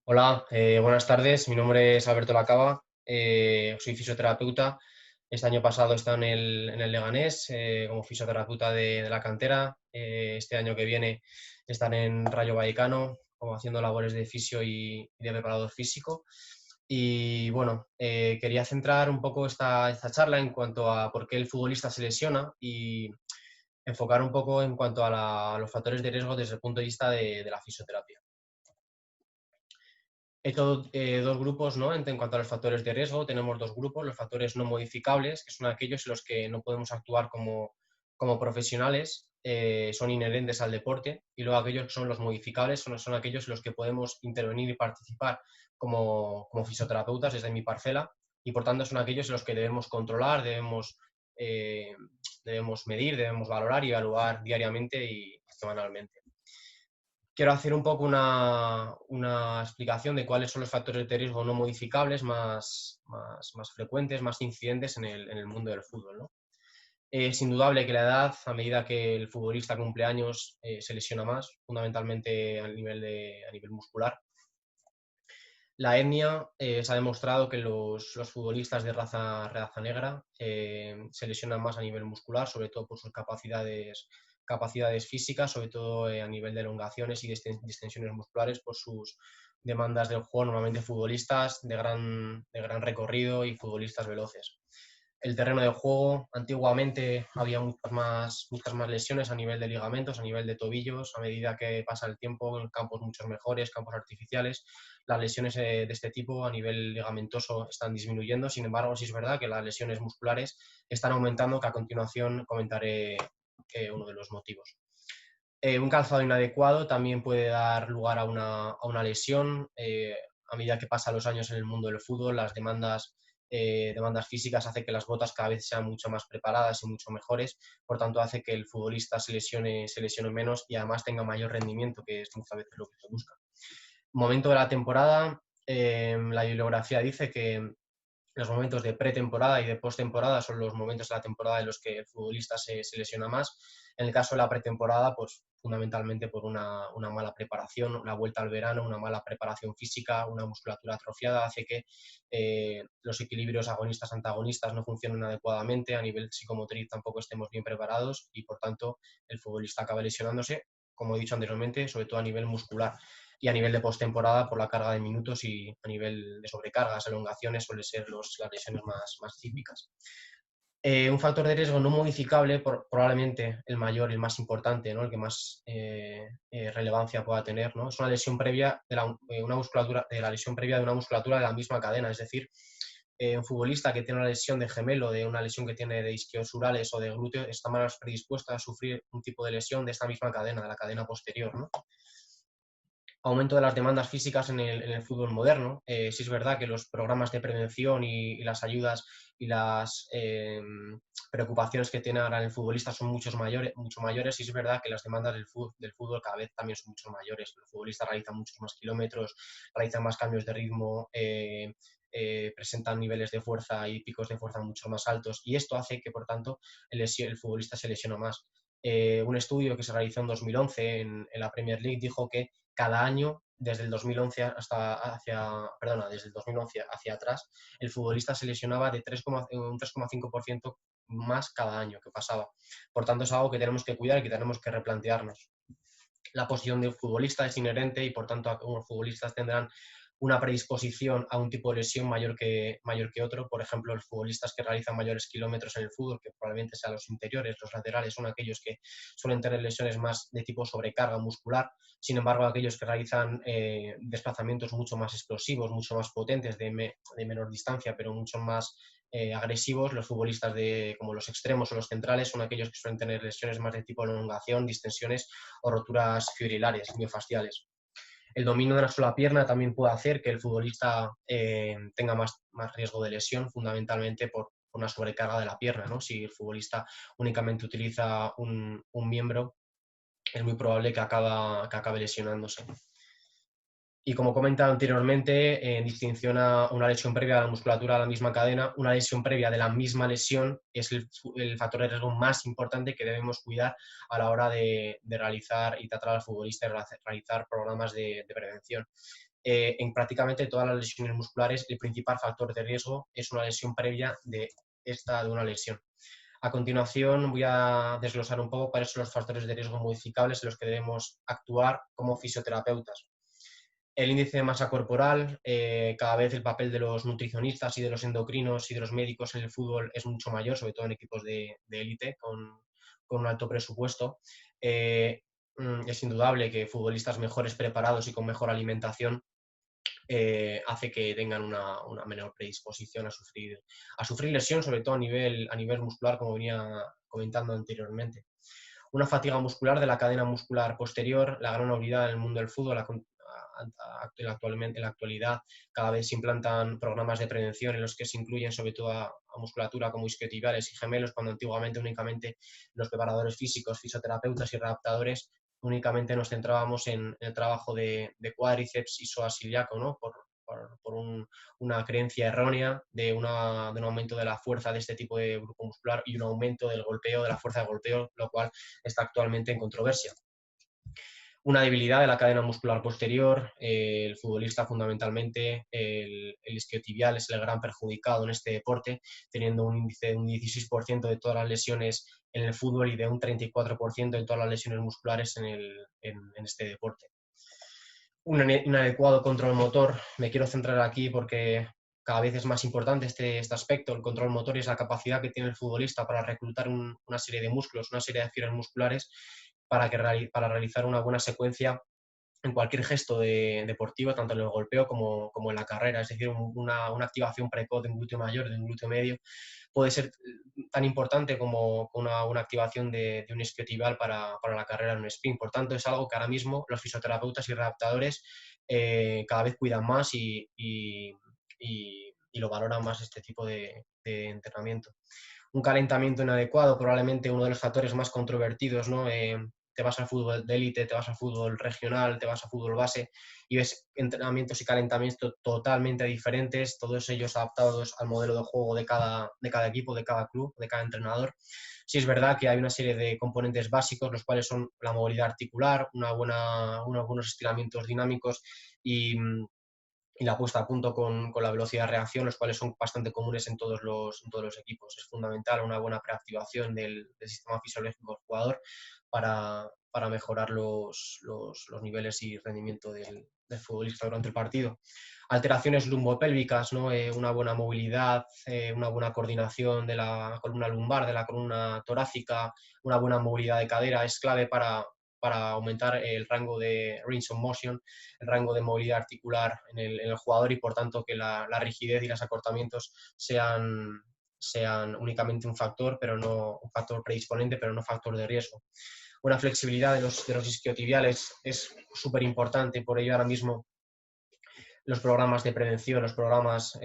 Hola, buenas tardes. Mi nombre es Alberto Lacaba, soy fisioterapeuta. Este año pasado he estado en el Leganés como fisioterapeuta de la cantera. Este año que viene estaré en Rayo Vallecano como haciendo labores de fisio y de preparador físico. Y bueno, quería centrar un poco esta charla en cuanto a por qué el futbolista se lesiona y enfocar un poco en cuanto a los factores de riesgo desde el punto de vista de la fisioterapia. He hecho dos grupos, ¿no? En cuanto a los factores de riesgo, tenemos dos grupos, los factores no modificables, que son aquellos en los que no podemos actuar como profesionales, son inherentes al deporte, y luego aquellos que son los modificables, son aquellos en los que podemos intervenir y participar como fisioterapeutas desde mi parcela, y por tanto son aquellos en los que debemos controlar, eh, debemos medir, debemos valorar y evaluar diariamente y semanalmente. Quiero hacer un poco una explicación de cuáles son los factores de riesgo no modificables más frecuentes, más incidentes en el mundo del fútbol, ¿no? Es indudable que la edad, a medida que el futbolista cumple años, se lesiona más, fundamentalmente a nivel muscular. La etnia, se ha demostrado que los futbolistas de raza negra se lesionan más a nivel muscular, sobre todo por sus capacidades físicas, sobre todo a nivel de elongaciones y distensiones musculares, por sus demandas del juego, normalmente futbolistas de gran recorrido y futbolistas veloces. El terreno de juego, antiguamente había muchas más lesiones a nivel de ligamentos, a nivel de tobillos. A medida que pasa el tiempo, en campos mucho mejores, campos artificiales, las lesiones de este tipo a nivel ligamentoso están disminuyendo. Sin embargo, sí es verdad que las lesiones musculares están aumentando, que a continuación comentaré uno de los motivos. Un calzado inadecuado también puede dar lugar a una lesión. A medida que pasan los años en el mundo del fútbol, las demandas físicas hace que las botas cada vez sean mucho más preparadas y mucho mejores. Por tanto, hace que el futbolista se lesione menos y además tenga mayor rendimiento, que es muchas veces lo que se busca. Momento de la temporada, la bibliografía dice que los momentos de pretemporada y de postemporada son los momentos de la temporada en los que el futbolista se lesiona más. En el caso de la pretemporada, pues fundamentalmente por una mala preparación, la vuelta al verano, una mala preparación física, una musculatura atrofiada, hace que los equilibrios agonistas-antagonistas no funcionen adecuadamente, a nivel psicomotriz tampoco estemos bien preparados y por tanto el futbolista acaba lesionándose, como he dicho anteriormente, sobre todo a nivel muscular y a nivel de postemporada por la carga de minutos y a nivel de sobrecargas, elongaciones, suelen ser las lesiones más típicas. Un factor de riesgo no modificable, probablemente el mayor, el más importante, ¿no? El que más relevancia pueda tener, ¿no? Es una lesión previa una musculatura, de la lesión previa de una musculatura de la misma cadena, es decir, un futbolista que tiene una lesión de gemelo, de una lesión que tiene de isquiosurales o de glúteo, está más predispuesta a sufrir un tipo de lesión de esta misma cadena, de la cadena posterior, ¿no? Aumento de las demandas físicas en el fútbol moderno. Sí es verdad que los programas de prevención y las ayudas y las preocupaciones que tiene ahora el futbolista son mucho mayores. Sí es verdad que las demandas del fútbol cada vez también son mucho mayores. Los futbolistas realizan muchos más kilómetros, realizan más cambios de ritmo, presentan niveles de fuerza y picos de fuerza mucho más altos y esto hace que, por tanto, el futbolista se lesiona más. Un estudio que se realizó en 2011 en la Premier League dijo que cada año, desde el 2011 desde el 2011 hacia atrás, el futbolista se lesionaba de un 3,5% más cada año que pasaba. Por tanto, es algo que tenemos que cuidar y que tenemos que replantearnos. La posición del futbolista es inherente y, por tanto, algunos futbolistas tendrán una predisposición a un tipo de lesión mayor que otro. Por ejemplo, los futbolistas que realizan mayores kilómetros en el fútbol, que probablemente sean los interiores, los laterales, son aquellos que suelen tener lesiones más de tipo sobrecarga muscular. Sin embargo, aquellos que realizan desplazamientos mucho más explosivos, mucho más potentes, de menor distancia, pero mucho más agresivos, los futbolistas como los extremos o los centrales son aquellos que suelen tener lesiones más de tipo elongación, distensiones o roturas fibrilares, miofasciales. El dominio de la sola pierna también puede hacer que el futbolista tenga más riesgo de lesión, fundamentalmente por una sobrecarga de la pierna, ¿no? Si el futbolista únicamente utiliza un miembro, es muy probable que acabe lesionándose. Y como comentado anteriormente, en distinción a una lesión previa de la musculatura de la misma cadena, una lesión previa de la misma lesión es el factor de riesgo más importante que debemos cuidar a la hora de realizar y tratar al futbolista y realizar programas de prevención. en prácticamente todas las lesiones musculares el principal factor de riesgo es una lesión previa de una lesión. A continuación voy a desglosar un poco cuáles son los factores de riesgo modificables en los que debemos actuar como fisioterapeutas. El índice de masa corporal, cada vez el papel de los nutricionistas y de los endocrinos y de los médicos en el fútbol es mucho mayor, sobre todo en equipos de élite con un alto presupuesto. Es indudable que futbolistas mejores preparados y con mejor alimentación hace que tengan una menor predisposición a sufrir lesión, sobre todo a nivel muscular, como venía comentando anteriormente. Una fatiga muscular de la cadena muscular posterior, la gran olvidada en el mundo del fútbol. Actualmente, en la actualidad, cada vez se implantan programas de prevención en los que se incluyen sobre todo a musculatura como isquiotibiales y gemelos, cuando antiguamente únicamente los preparadores físicos, fisioterapeutas y readaptadores únicamente nos centrábamos en el trabajo de cuádriceps y psoas ilíaco, ¿no? Una creencia errónea de un aumento de la fuerza de este tipo de grupo muscular y un aumento del golpeo, de la fuerza de golpeo, lo cual está actualmente en controversia. Una debilidad de la cadena muscular posterior, el futbolista fundamentalmente, el isquiotibial es el gran perjudicado en este deporte, teniendo un índice de un 16% de todas las lesiones en el fútbol y de un 34% de todas las lesiones musculares en este deporte. Un adecuado control motor, me quiero centrar aquí porque cada vez es más importante este aspecto. El control motor es la capacidad que tiene el futbolista para reclutar una serie de músculos, una serie de fibras musculares para realizar una buena secuencia en cualquier gesto deportivo, tanto en el golpeo como en la carrera. Es decir, una activación precoz de un glúteo mayor, de un glúteo medio, puede ser tan importante como una activación de un isquiotibial para la carrera en un sprint. Por tanto, es algo que ahora mismo los fisioterapeutas y readaptadores cada vez cuidan más y lo valoran más este tipo de entrenamiento. Un calentamiento inadecuado, probablemente uno de los factores más controvertidos, ¿no? Te vas al fútbol de élite, te vas al fútbol regional, te vas al fútbol base y ves entrenamientos y calentamientos totalmente diferentes, todos ellos adaptados al modelo de juego de cada equipo, de cada club, de cada entrenador. Sí es verdad que hay una serie de componentes básicos, los cuales son la movilidad articular, unos buenos estiramientos dinámicos y la puesta a punto con la velocidad de reacción, los cuales son bastante comunes en todos los equipos. Es fundamental una buena preactivación del sistema fisiológico del jugador para mejorar los niveles y rendimiento del futbolista durante el partido. Alteraciones lumbopélvicas, ¿no? Una buena movilidad, una buena coordinación de la columna lumbar, de la columna torácica, una buena movilidad de cadera es clave para aumentar el rango de range of motion, el rango de movilidad articular en el jugador y por tanto que la rigidez y los acortamientos sean únicamente un factor, pero no un factor predisponente, pero no factor de riesgo. Una flexibilidad de los isquiotibiales es súper importante, por ello ahora mismo los programas de prevención, los programas,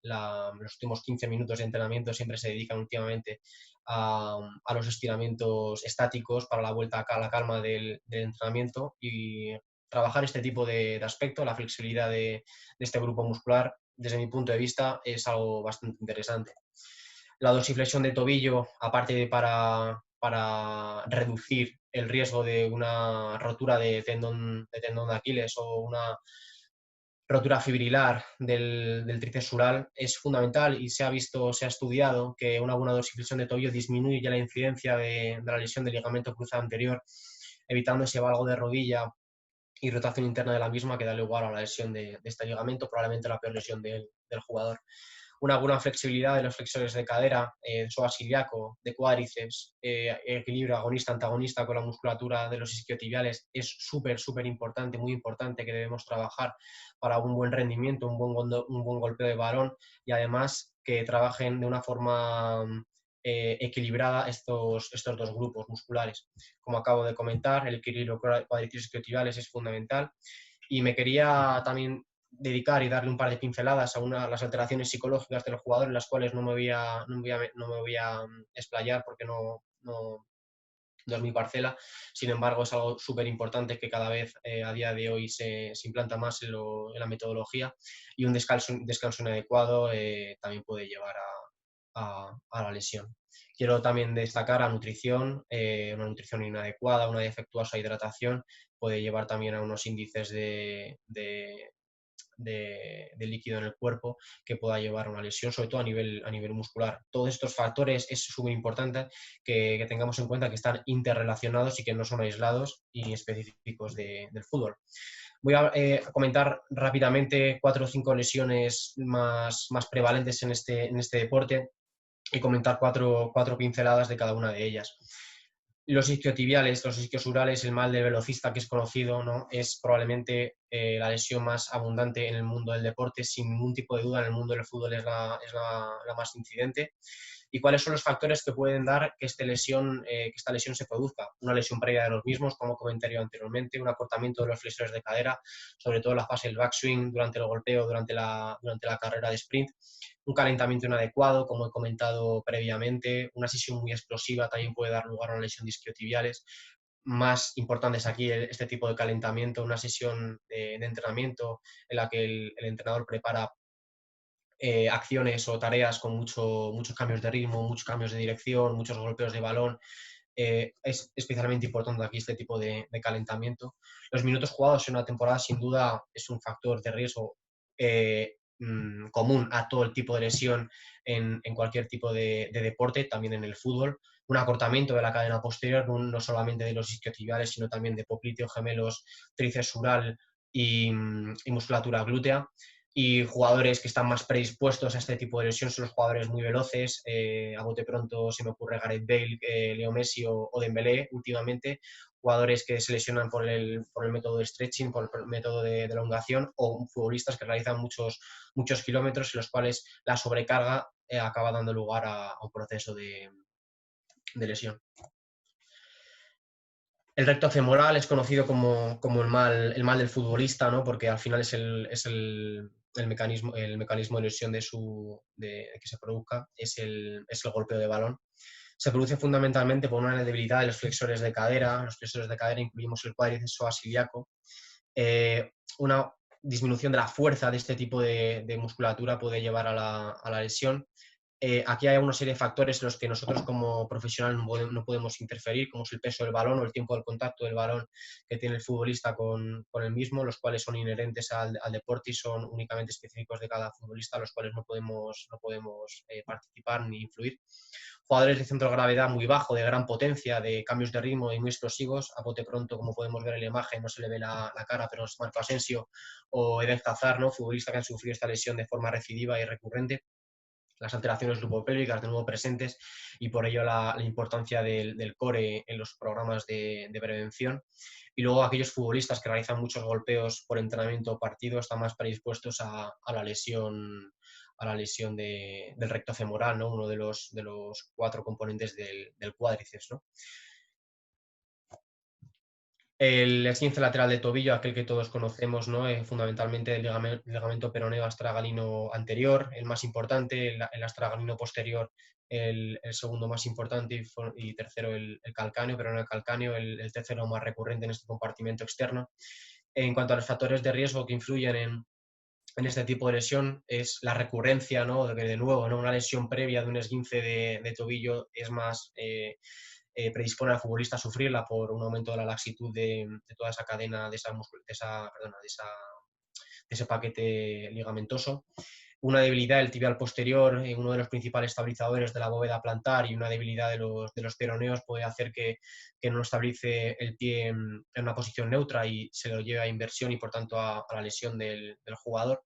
los últimos 15 minutos de entrenamiento siempre se dedican últimamente a los estiramientos estáticos para la vuelta a la calma del entrenamiento y trabajar este tipo de aspecto, la flexibilidad de este grupo muscular, desde mi punto de vista, es algo bastante interesante. La dorsiflexión de tobillo, aparte de para reducir el riesgo de una rotura de tendón de Aquiles o una rotura fibrilar del tríceps sural, es fundamental y se ha estudiado que una buena dorsiflexión de tobillo disminuye la incidencia de la lesión del ligamento cruzado anterior, evitando ese valgo de rodilla y rotación interna de la misma que da lugar a la lesión de este ligamento, probablemente la peor lesión del jugador. Una buena flexibilidad de los flexores de cadera, psoas ilíaco, de cuádriceps, equilibrio agonista-antagonista con la musculatura de los isquiotibiales es súper importante, muy importante, que debemos trabajar para un buen rendimiento, un buen golpeo de balón y además que trabajen de una forma equilibrada estos dos grupos musculares. Como acabo de comentar, el equilibrio cuádriceps isquiotibiales es fundamental y me quería también dedicar y darle un par de pinceladas a las alteraciones psicológicas de los jugadores, las cuales no me voy a explayar porque no es mi parcela. Sin embargo, es algo súper importante que cada vez a día de hoy se implanta más en la metodología y un descanso inadecuado también puede llevar a la lesión. Quiero también destacar la nutrición, una nutrición inadecuada, una defectuosa hidratación puede llevar también a unos índices de líquido en el cuerpo que pueda llevar a una lesión, sobre todo a nivel muscular. Todos estos factores es súper importante que tengamos en cuenta que están interrelacionados y que no son aislados y específicos del fútbol. Voy a comentar rápidamente 4 o 5 lesiones más prevalentes en este deporte y comentar cuatro pinceladas de cada una de ellas. Los isquiotibiales, los isquiosurales, el mal del velocista que es conocido, ¿no? Es probablemente la lesión más abundante en el mundo del deporte, sin ningún tipo de duda en el mundo del fútbol es la más incidente. ¿Y cuáles son los factores que pueden dar que esta lesión se produzca? Una lesión previa de los mismos, como comenté anteriormente, un acortamiento de los flexores de cadera, sobre todo la fase del backswing, durante el golpeo, durante la carrera de sprint, un calentamiento inadecuado, como he comentado previamente, una sesión muy explosiva también puede dar lugar a una lesión de isquiotibiales. Más importante es aquí este tipo de calentamiento, una sesión de entrenamiento en la que el entrenador prepara acciones o tareas con muchos cambios de ritmo, muchos cambios de dirección, muchos golpeos de balón. Es especialmente importante aquí este tipo de calentamiento. Los minutos jugados en una temporada sin duda es un factor de riesgo común a todo el tipo de lesión en cualquier tipo de deporte, también en el fútbol. Un acortamiento de la cadena posterior, no solamente de los isquiotibiales, sino también de popliteo, gemelos, tríceps sural y musculatura glútea. Y jugadores que están más predispuestos a este tipo de lesión son los jugadores muy veloces. A bote pronto se me ocurre Gareth Bale, Leo Messi o Dembélé últimamente, jugadores que se lesionan por el método de stretching, por el método de elongación, o futbolistas que realizan muchos kilómetros en los cuales la sobrecarga acaba dando lugar a un proceso de lesión. El recto femoral es conocido como el mal del futbolista, ¿no? Porque al final es el mecanismo de lesión de que se produzca, es el golpeo de balón. Se produce fundamentalmente por una debilidad de los flexores de cadera. Los flexores de cadera incluimos el cuádriceps psoas-ilíaco. Una disminución de la fuerza de este tipo de musculatura puede llevar a la lesión. Aquí hay una serie de factores en los que nosotros como profesionales no podemos interferir, como es el peso del balón o el tiempo del contacto del balón que tiene el futbolista con el mismo, los cuales son inherentes al deporte y son únicamente específicos de cada futbolista, los cuales no podemos participar ni influir. Jugadores de centro de gravedad muy bajo, de gran potencia, de cambios de ritmo y muy explosivos, a bote pronto, como podemos ver en la imagen, no se le ve la cara, pero es Marco Asensio o Eden Hazard, ¿no? Futbolistas que han sufrido esta lesión de forma recidiva y recurrente. Las alteraciones lupopélvicas de nuevo presentes y por ello la importancia del core en los programas de prevención. Y luego aquellos futbolistas que realizan muchos golpeos por entrenamiento o partido están más predispuestos a la lesión del recto femoral, ¿no? Uno de los 4 componentes del cuádriceps, ¿no? El esguince lateral de tobillo, aquel que todos conocemos, ¿no? Fundamentalmente el ligamento peroneo astragalino anterior, el más importante, el astragalino posterior, el segundo más importante y tercero el calcáneo, peroneo calcáneo, el tercero más recurrente en este compartimento externo. En cuanto a los factores de riesgo que influyen en este tipo de lesión es la recurrencia, ¿no? De nuevo, ¿no? Una lesión previa de un esguince de tobillo es más predispone al futbolista a sufrirla por un aumento de la laxitud de toda esa cadena, de ese paquete ligamentoso. Una debilidad del tibial posterior, uno de los principales estabilizadores de la bóveda plantar, y una debilidad de los peroneos puede hacer que no estabilice el pie en una posición neutra y se lo lleve a inversión y por tanto a la lesión del jugador.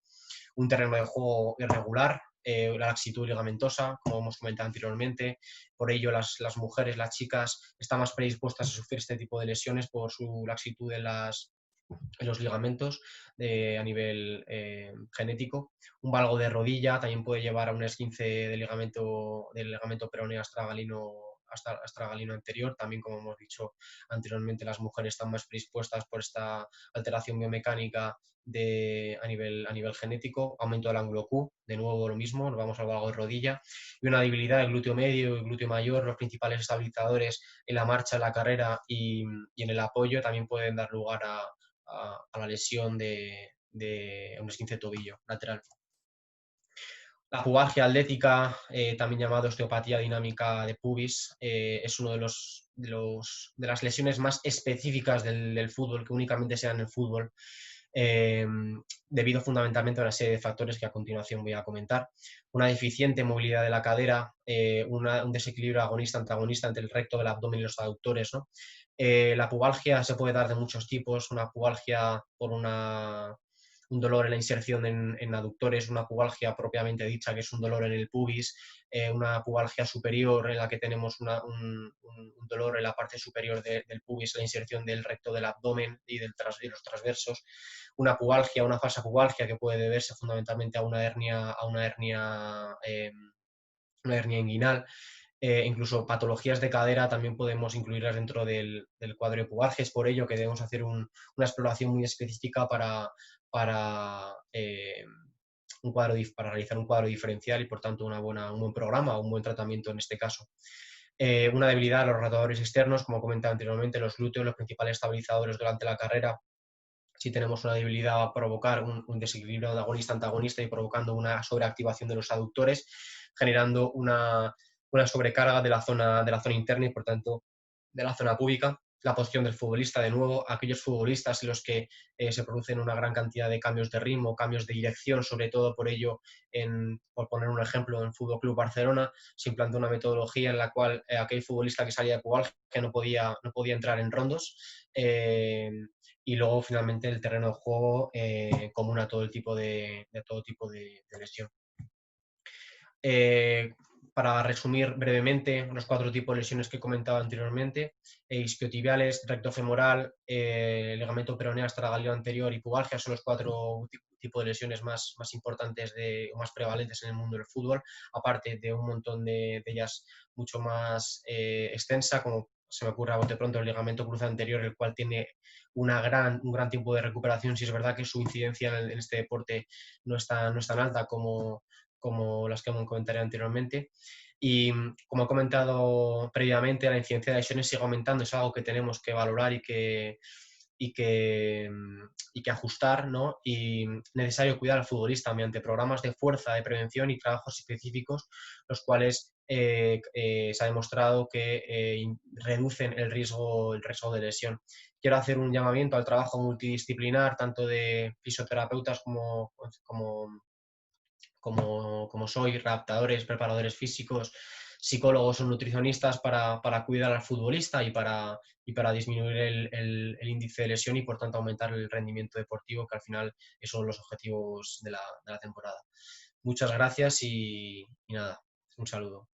Un terreno de juego irregular, la laxitud ligamentosa, como hemos comentado anteriormente. Por ello, las mujeres, las chicas, están más predispuestas a sufrir este tipo de lesiones por su laxitud en los ligamentos a nivel genético. Un valgo de rodilla también puede llevar a un esguince del ligamento peroneo astragalino anterior. También, como hemos dicho anteriormente, las mujeres están más predispuestas por esta alteración biomecánica a nivel genético. Aumento del ángulo Q, de nuevo lo mismo, nos vamos al valgo de rodilla. Y una debilidad del glúteo medio y glúteo mayor, los principales estabilizadores en la marcha, en la carrera y en el apoyo, también pueden dar lugar a la lesión de un esguince de tobillo lateral. La pubalgia atlética, también llamado osteopatía dinámica de pubis, es uno de las lesiones más específicas del fútbol, que únicamente se dan en el fútbol, eh, debido fundamentalmente a una serie de factores que a continuación voy a comentar. Una deficiente movilidad de la cadera, un desequilibrio agonista-antagonista entre el recto del abdomen y los aductores, ¿no? La pubalgia se puede dar de muchos tipos, una pubalgia por un dolor en la inserción en aductores, una pubalgia propiamente dicha, que es un dolor en el pubis, una pubalgia superior en la que tenemos un dolor en la parte superior del pubis, la inserción del recto del abdomen y de los transversos, una pubalgia, una falsa pubalgia que puede deberse fundamentalmente a una hernia inguinal. Incluso patologías de cadera también podemos incluirlas dentro del cuadro de pubalgia. Es por ello que debemos hacer una exploración muy específica para, para realizar un cuadro diferencial y, por tanto, un buen programa o un buen tratamiento en este caso. Una debilidad a los rotadores externos, como comentaba anteriormente, los glúteos, los principales estabilizadores durante la carrera. Si tenemos una debilidad, va a provocar un desequilibrio de agonista-antagonista y provocando una sobreactivación de los aductores, generando una sobrecarga de la zona interna y, por tanto, de la zona púbica. La posición del futbolista, de nuevo, aquellos futbolistas en los que se producen una gran cantidad de cambios de ritmo, cambios de dirección, sobre todo por ello, por poner un ejemplo, en Fútbol Club Barcelona se implantó una metodología en la cual aquel futbolista que salía de pubalgia no podía entrar en rondos, y luego finalmente el terreno de juego común a todo tipo de lesión. Para resumir brevemente los 4 tipos de lesiones que he comentado anteriormente: isquiotibiales, recto femoral, ligamento peroneo astragalio anterior y pubalgia son los 4 tipos de lesiones más importantes o más prevalentes en el mundo del fútbol, aparte de un montón de ellas mucho más extensa, como se me ocurre a bote pronto el ligamento cruzado anterior, el cual tiene un gran tiempo de recuperación. Si es verdad que su incidencia en este deporte no es tan alta como las que comentaré anteriormente. Y como he comentado previamente, la incidencia de lesiones sigue aumentando, es algo que tenemos que valorar y que ajustar, ¿no? Y necesario cuidar al futbolista mediante programas de fuerza, de prevención y trabajos específicos, los cuales se ha demostrado que reducen el riesgo de lesión. Quiero hacer un llamamiento al trabajo multidisciplinar, tanto de fisioterapeutas como soy, adaptadores, preparadores físicos, psicólogos o nutricionistas, para cuidar al futbolista y para disminuir el índice de lesión y, por tanto, aumentar el rendimiento deportivo, que al final son los objetivos de la temporada. Muchas gracias y nada, un saludo.